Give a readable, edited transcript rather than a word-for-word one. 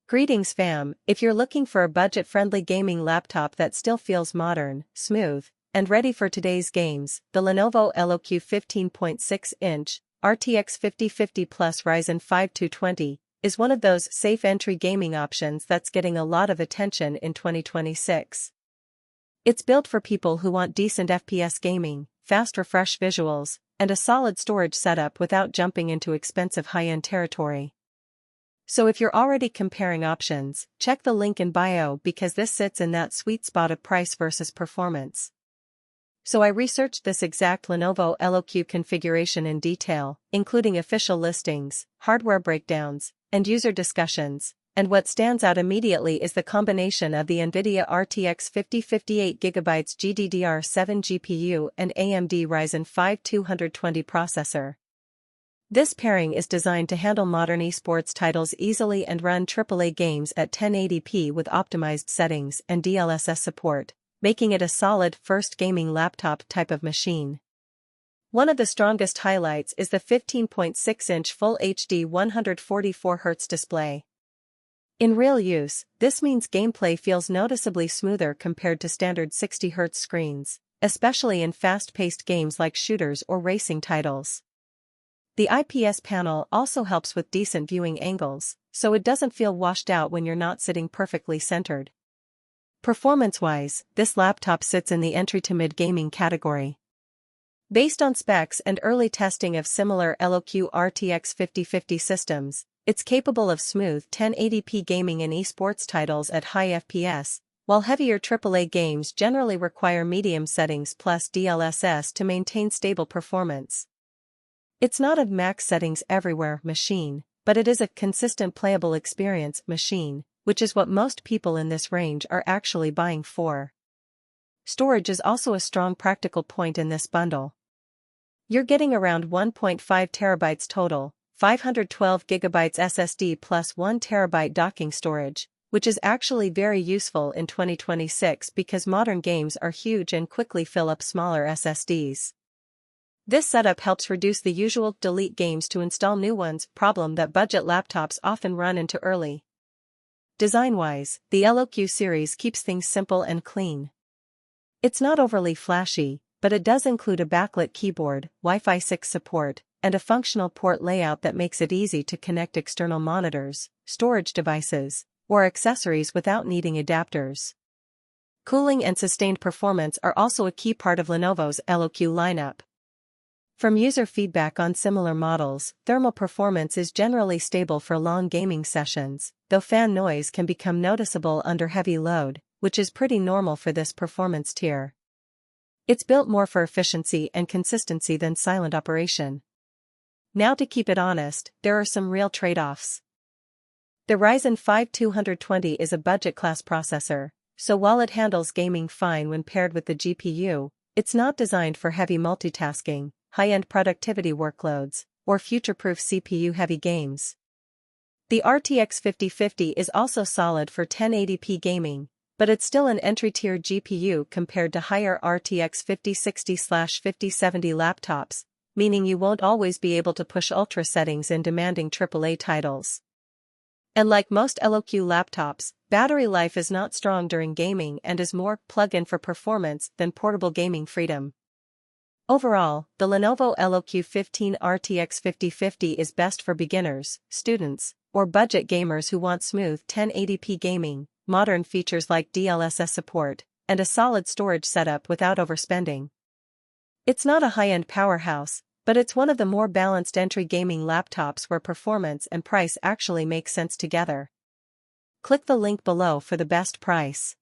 Greetings fam, if you're looking for a budget-friendly gaming laptop that still feels modern, smooth, and ready for today's games, the Lenovo LOQ 15.6-inch RTX 5050 Plus Ryzen 5 220 is one of those safe entry gaming options that's getting a lot of attention in 2026. It's built for people who want decent FPS gaming, fast refresh visuals, and a solid storage setup without jumping into expensive high-end territory. So if you're already comparing options, check the link in bio because this sits in that sweet spot of price versus performance. So I researched this exact Lenovo LOQ configuration in detail, including official listings, hardware breakdowns, and user discussions, and what stands out immediately is the combination of the NVIDIA RTX 5058 GB GDDR7 GPU and AMD Ryzen 5 220 processor. This pairing is designed to handle modern esports titles easily and run AAA games at 1080p with optimized settings and DLSS support, making it a solid first gaming laptop type of machine. One of the strongest highlights is the 15.6-inch Full HD 144Hz display. In real use, this means gameplay feels noticeably smoother compared to standard 60Hz screens, especially in fast-paced games like shooters or racing titles. The IPS panel also helps with decent viewing angles, so it doesn't feel washed out when you're not sitting perfectly centered. Performance-wise, this laptop sits in the entry-to-mid gaming category. Based on specs and early testing of similar LOQ RTX 5050 systems, it's capable of smooth 1080p gaming in esports titles at high FPS, while heavier AAA games generally require medium settings plus DLSS to maintain stable performance. It's not a max settings everywhere machine, but it is a consistent playable experience machine, which is what most people in this range are actually buying for. Storage is also a strong practical point in this bundle. You're getting around 1.5 terabytes total, 512 gigabytes SSD plus 1 terabyte docking storage, which is actually very useful in 2026 because modern games are huge and quickly fill up smaller SSDs. This setup helps reduce the usual delete games to install new ones problem that budget laptops often run into early. Design-wise, the LOQ series keeps things simple and clean. It's not overly flashy, but it does include a backlit keyboard, Wi-Fi 6 support, and a functional port layout that makes it easy to connect external monitors, storage devices, or accessories without needing adapters. Cooling and sustained performance are also a key part of Lenovo's LOQ lineup. From user feedback on similar models, thermal performance is generally stable for long gaming sessions, though fan noise can become noticeable under heavy load, which is pretty normal for this performance tier. It's built more for efficiency and consistency than silent operation. Now to keep it honest, there are some real trade-offs. The Ryzen 5 220 is a budget-class processor, so while it handles gaming fine when paired with the GPU, it's not designed for heavy multitasking, high-end productivity workloads, or future-proof CPU-heavy games. The RTX 5050 is also solid for 1080p gaming, but it's still an entry-tier GPU compared to higher RTX 5060/5070 laptops, meaning you won't always be able to push ultra settings in demanding AAA titles. And like most LOQ laptops, battery life is not strong during gaming and is more plug-in for performance than portable gaming freedom. Overall, the Lenovo LOQ 15 RTX 5050 is best for beginners, students, or budget gamers who want smooth 1080p gaming, modern features like DLSS support, and a solid storage setup without overspending. It's not a high-end powerhouse, but it's one of the more balanced entry gaming laptops where performance and price actually make sense together. Click the link below for the best price.